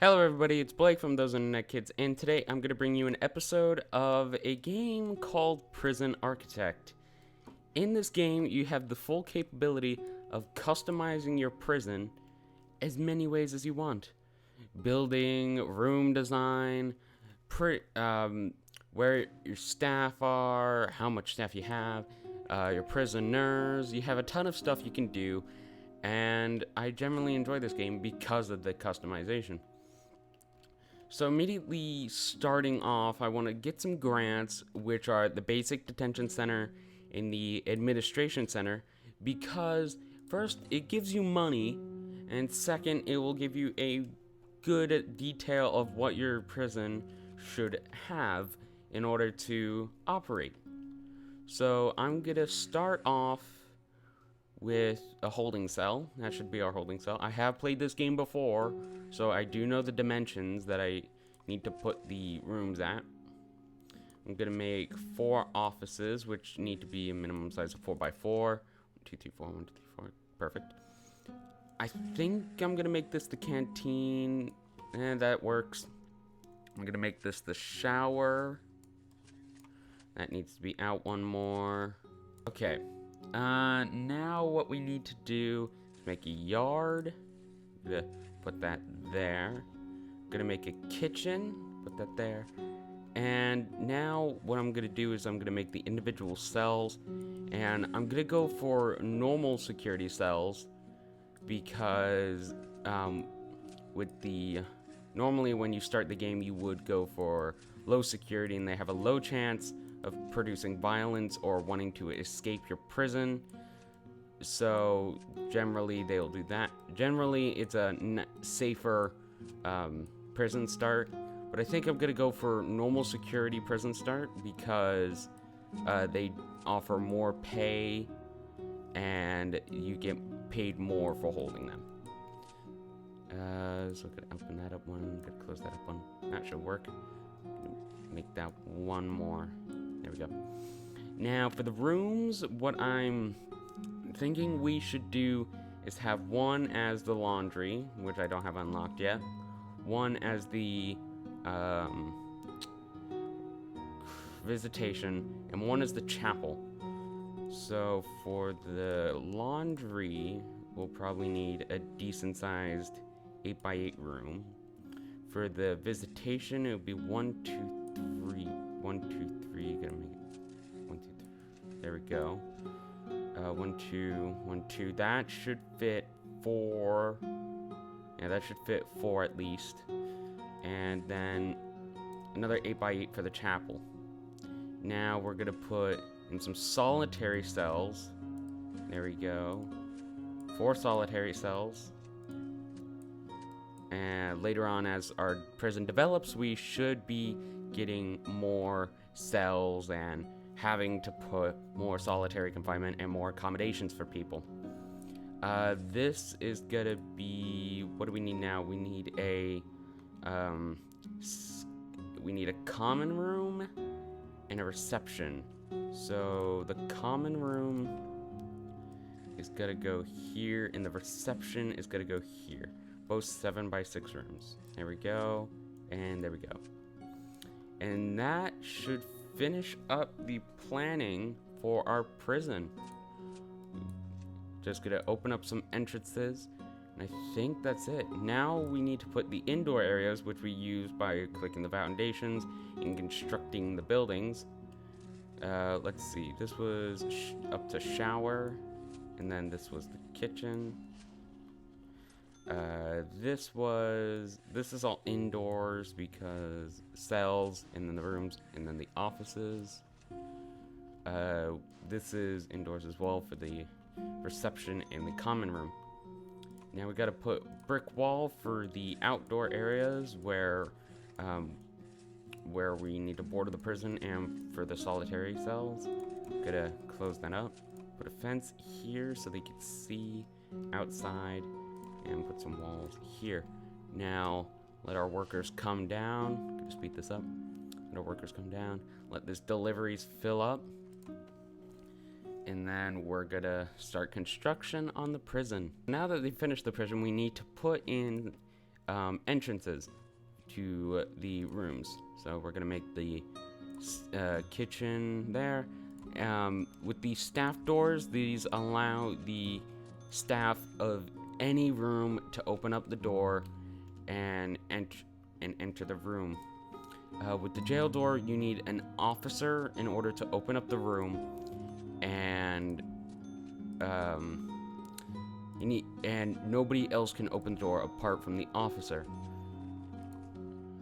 Hello everybody, it's Blake from Those Internet Kids, and today I'm going to bring you an episode of a game called Prison Architect. In this game, you have the full capability of customizing your prison as many ways as you want. Building, room design, where your staff are, how much staff you have, your prisoners. You have a ton of stuff you can do, and I generally enjoy this game because of the customization. So immediately starting off, I want to get some grants, which are the Basic Detention Center and the Administration Center, because first, it gives you money, and second, it will give you a good detail of what your prison should have in order to operate. So I'm going to start off with a holding cell. That should be our holding cell. I have played this game before, so I do know the dimensions that I need to put the rooms at. I'm gonna make 4 offices, which need to be a minimum size of 4x4. 1, 2, 3, 4, 1, 2, 3, 4. Perfect. I think I'm gonna make this the canteen, and that works. I'm gonna make this the shower. That needs to be out one more. Okay. Now what we need to do is make a yard. I'm gonna put that there. I'm gonna make a kitchen. Put that there. And now what I'm gonna do is I'm gonna make the individual cells, and I'm gonna go for normal security cells because with the normally when you start the game you would go for low security, and they have a low chance of producing violence or wanting to escape your prison. So generally they'll do that. Generally it's a safer prison start, but I think I'm gonna go for normal security prison start because they offer more pay and you get paid more for holding them. So I'm gonna open that up one, gonna close that up one. That should work. Make that one more. There we go. Now for the rooms, what I'm thinking we should do is have one as the laundry, which I don't have unlocked yet. One as the visitation, and one as the chapel. So for the laundry, we'll probably need a decent sized 8x8 room. For the visitation, it would be 1, 2, 3. 1, 2, 3. Gonna make it 1, 2, 3. There we go. 1, 2, 1, 2. That should fit 4. Yeah, that should fit 4 at least. And then another 8x8 for the chapel. Now we're gonna put in some solitary cells. There we go. 4 solitary cells. And later on, as our prison develops, we should be getting more cells and having to put more solitary confinement and more accommodations for people. This is gonna be, what do we need now? We need a common room and a reception. So the common room is gonna go here, and the reception is gonna go here. Both 7x6 rooms. There we go, and there we go. And that should finish up the planning for our prison. Just gonna open up some entrances, and I think that's it. Now we need to put the indoor areas, which we use by clicking the foundations and constructing the buildings. Let's see, this was up to shower, and then this was the kitchen. This is all indoors because cells, and then the rooms, and then the offices. This is indoors as well for the reception and the common room. Now we gotta put brick wall for the outdoor areas where we need to border the prison, and for the solitary cells. Gotta close that up. Put a fence here so they can see outside, and put some walls here. Now let our workers come down. Gonna speed this up. Let our workers come down. Let this deliveries fill up. And then we're gonna start construction on the prison. Now that they finished the prison, we need to put in entrances to the rooms. So we're gonna make the kitchen there. With the staff doors, these allow the staff of any room to open up the door and enter the room. With the jail door, you need an officer in order to open up the room, and nobody else can open the door apart from the officer.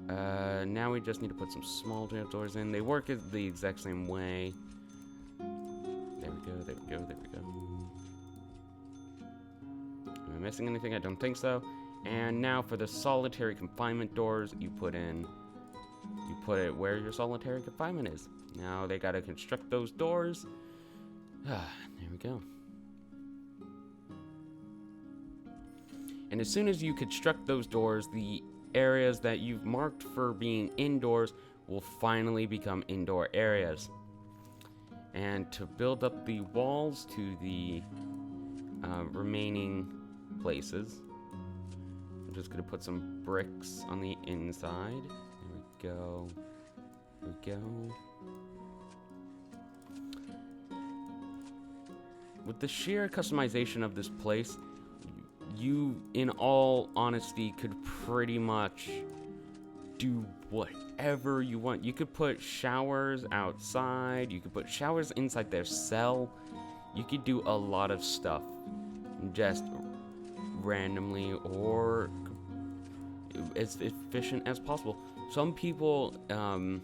Now we just need to put some small jail doors in. They work the exact same way. There we go, there we go, there we go. Am I missing anything? I don't think so. And now for the solitary confinement doors, you put it where your solitary confinement is. Now they gotta construct those doors. There we go. And as soon as you construct those doors, the areas that you've marked for being indoors will finally become indoor areas. And to build up the walls to the remaining places, I'm just gonna put some bricks on the inside. There we go. There we go. With the sheer customization of this place, you, in all honesty, could pretty much do whatever you want. You could put showers outside. You could put showers inside their cell. You could do a lot of stuff just randomly or as efficient as possible. Some people on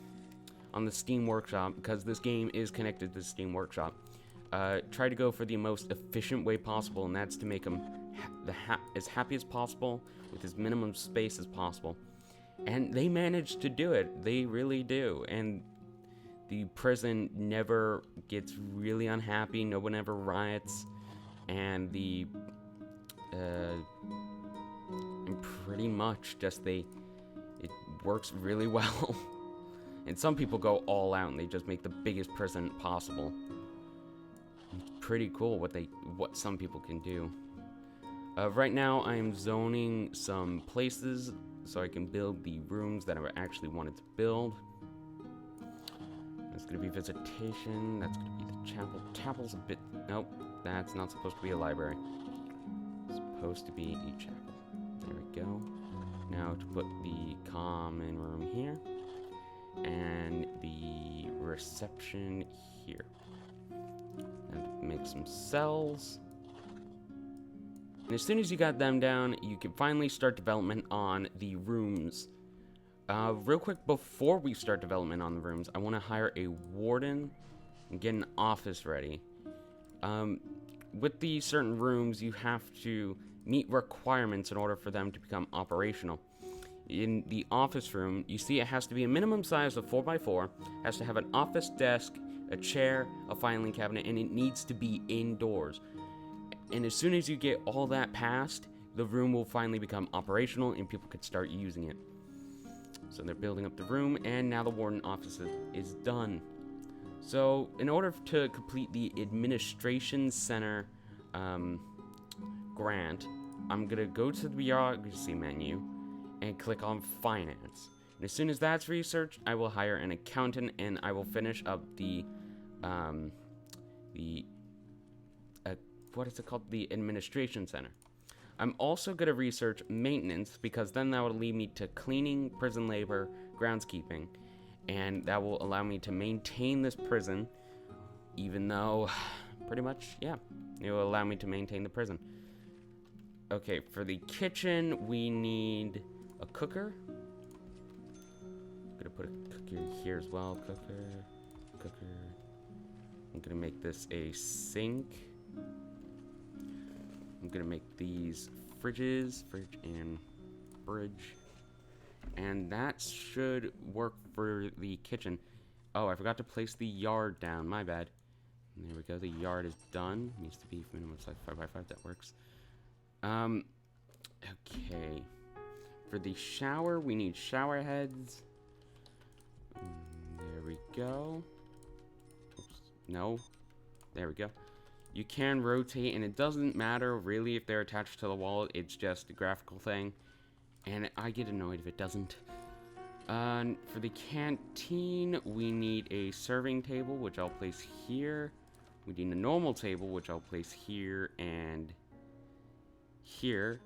the Steam Workshop, because this game is connected to the Steam Workshop, try to go for the most efficient way possible, and that's to make them as happy as possible with as minimum space as possible. And they manage to do it. They really do. And the prison never gets really unhappy. No one ever riots. And and pretty much just it works really well. And some people go all out and they just make the biggest prison possible. It's pretty cool what some people can do. Right now, I'm zoning some places so I can build the rooms that I actually wanted to build. That's going to be visitation. That's going to be the chapel. Chapel's a bit... Nope, that's not supposed to be a library. It's supposed to be a chapel. There we go. Now to put the common room here. And the reception here. And make some cells. And as soon as you got them down, you can finally start development on the rooms. Real quick, before we start development on the rooms, I want to hire a warden and get an office ready. With these certain rooms, you have to meet requirements in order for them to become operational. In the office room, you see it has to be a minimum size of 4x4, has to have an office desk, a chair, a filing cabinet, and it needs to be indoors. And as soon as you get all that passed, the room will finally become operational and people could start using it. So they're building up the room, and now the warden office is done. So in order to complete the administration center grant, I'm gonna go to the bureaucracy menu and click on finance. And as soon as that's researched, I will hire an accountant and I will finish up the what is it called? The administration center. I'm also going to research maintenance, because then that will lead me to cleaning, prison labor, groundskeeping, and that will allow me to maintain this prison, even though, pretty much, yeah, it will allow me to maintain the prison. Okay, for the kitchen, we need a cooker. I'm going to put a cooker here as well. Cooker. I'm going to make this a sink. I'm gonna make these fridge and fridge, and that should work for the kitchen. Oh, I forgot to place the yard down, my bad. And there we go, the yard is done. Needs to be minimum size 5x5, that works. Okay. For the shower, we need shower heads. There we go. Oops, no. There we go. You can rotate, and it doesn't matter really if they're attached to the wall. It's just a graphical thing. and I get annoyed if it doesn't. For the canteen, we need a serving table, which I'll place here. We need a normal table, which I'll place here and here.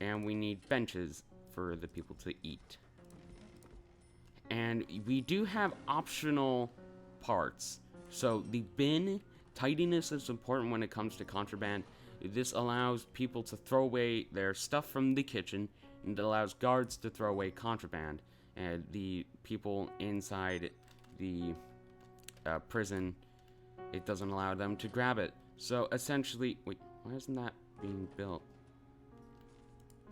And we need benches for the people to eat. And we do have optional parts. So the bin, tidiness is important when it comes to contraband. This allows people to throw away their stuff from the kitchen, and it allows guards to throw away contraband. And the people inside the prison, it doesn't allow them to grab it. So essentially, wait, why isn't that being built?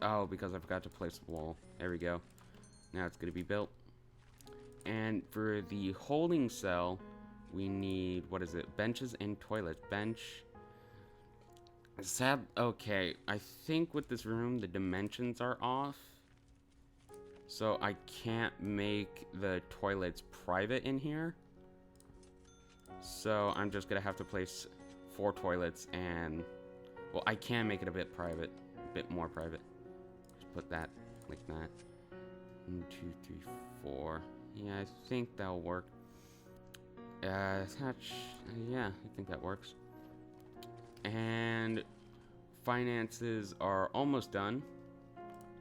Oh, because I forgot to place the wall. There we go. Now it's going to be built. And for the holding cell, we need, what is it? Benches and toilets. Bench. Okay, I think with this room, the dimensions are off. So I can't make the toilets private in here. So I'm just going to have to place 4 toilets and, well, I can make it a bit private. A bit more private. Just put that like that. 1, 2, 3, 4. Yeah, I think that'll work. Attach. Yeah, I think that works. And finances are almost done.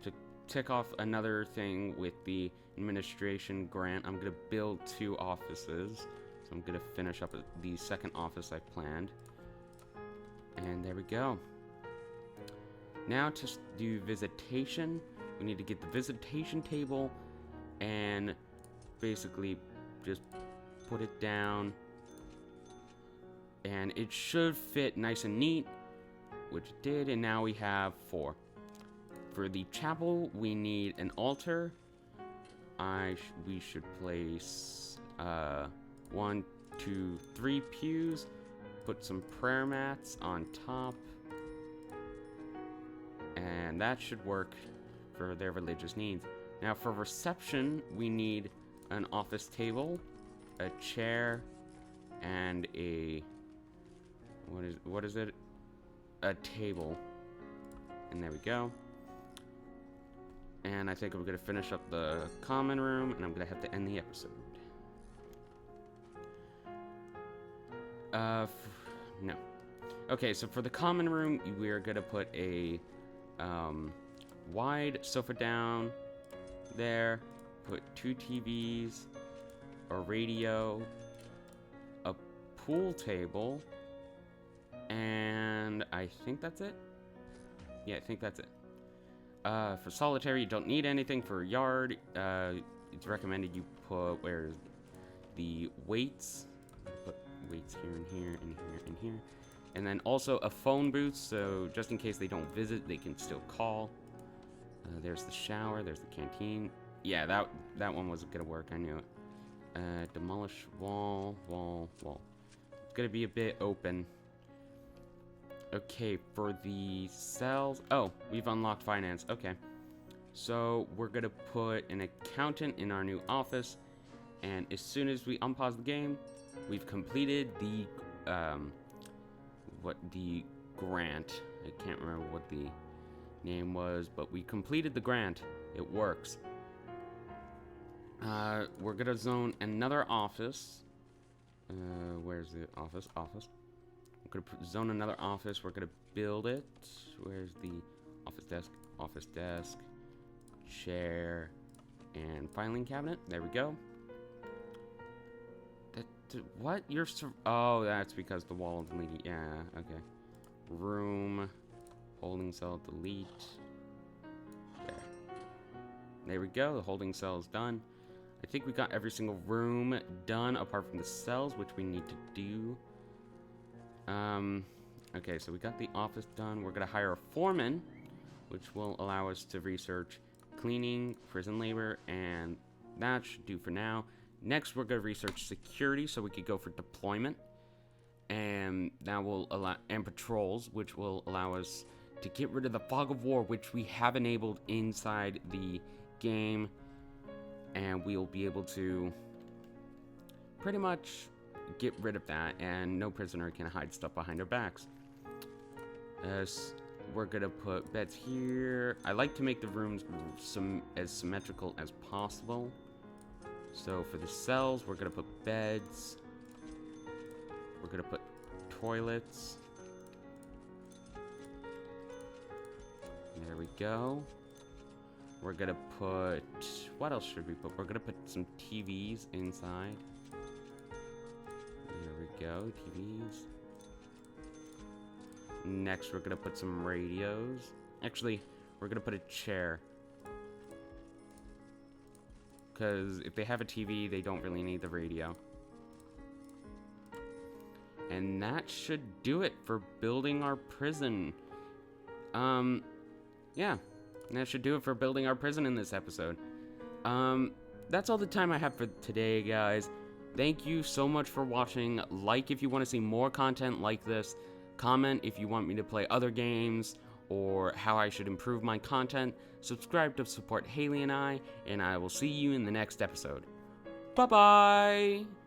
To tick off another thing with the administration grant, I'm going to build 2 offices. So I'm going to finish up the second office I planned. And there we go. Now to do visitation, we need to get the visitation table and basically just put it down. And it should fit nice and neat, which it did, and now we have 4. For the chapel, we need an altar. We should place 1, 2, 3 pews. Put some prayer mats on top. And that should work for their religious needs. Now for reception, we need an office table, a chair, and a... What is it? A table. And there we go. And I think I'm going to finish up the common room, and I'm going to have to end the episode. No. Okay, so for the common room, we're going to put a wide sofa down there, put 2 TVs, a radio, a pool table, and I think that's it. Yeah, I think that's it. For solitary, you don't need anything. For yard, it's recommended you put, where's the weights? Put weights here and here and here and here. And then also a phone booth, so just in case they don't visit, they can still call. There's the shower, there's the canteen. Yeah, that one wasn't gonna work, I knew it. Demolish wall. It's gonna be a bit open. Okay, for the cells... Oh, we've unlocked finance. Okay. So, we're gonna put an accountant in our new office. And as soon as we unpause the game, we've completed the... the grant. I can't remember what the name was, but we completed the grant. It works. We're gonna zone another office. Where's the office? Office. We're gonna zone another office. We're gonna build it. Where's the office desk? Office desk, chair, and filing cabinet. There we go. What? Oh, that's because the wall deleted. Yeah, okay. Room, holding cell, delete. There we go. The holding cell is done. I think we got every single room done apart from the cells, which we need to do. Okay, so we got the office done. We're gonna hire a foreman, which will allow us to research cleaning, prison labor, and that should do for now. Next, we're gonna research security, so we could go for deployment, and that will allow, and patrols, which will allow us to get rid of the fog of war, which we have enabled inside the game, and we'll be able to pretty much get rid of that, and no prisoner can hide stuff behind their backs. We're gonna put beds here. I like to make the rooms as symmetrical as possible. So for the cells, we're gonna put beds. We're gonna put toilets. There we go. We're gonna put... What else should we put? We're gonna put some TVs inside. There we go, TVs. Next, we're gonna put some radios. Actually, we're gonna put a chair. Because if they have a TV, they don't really need the radio. And that should do it for building our prison. Yeah. That should do it for building our prison in this episode. That's all the time I have for today, guys. Thank you so much for watching. Like if you want to see more content like this. Comment if you want me to play other games or how I should improve my content. Subscribe to support Haley and I will see you in the next episode. Bye-bye!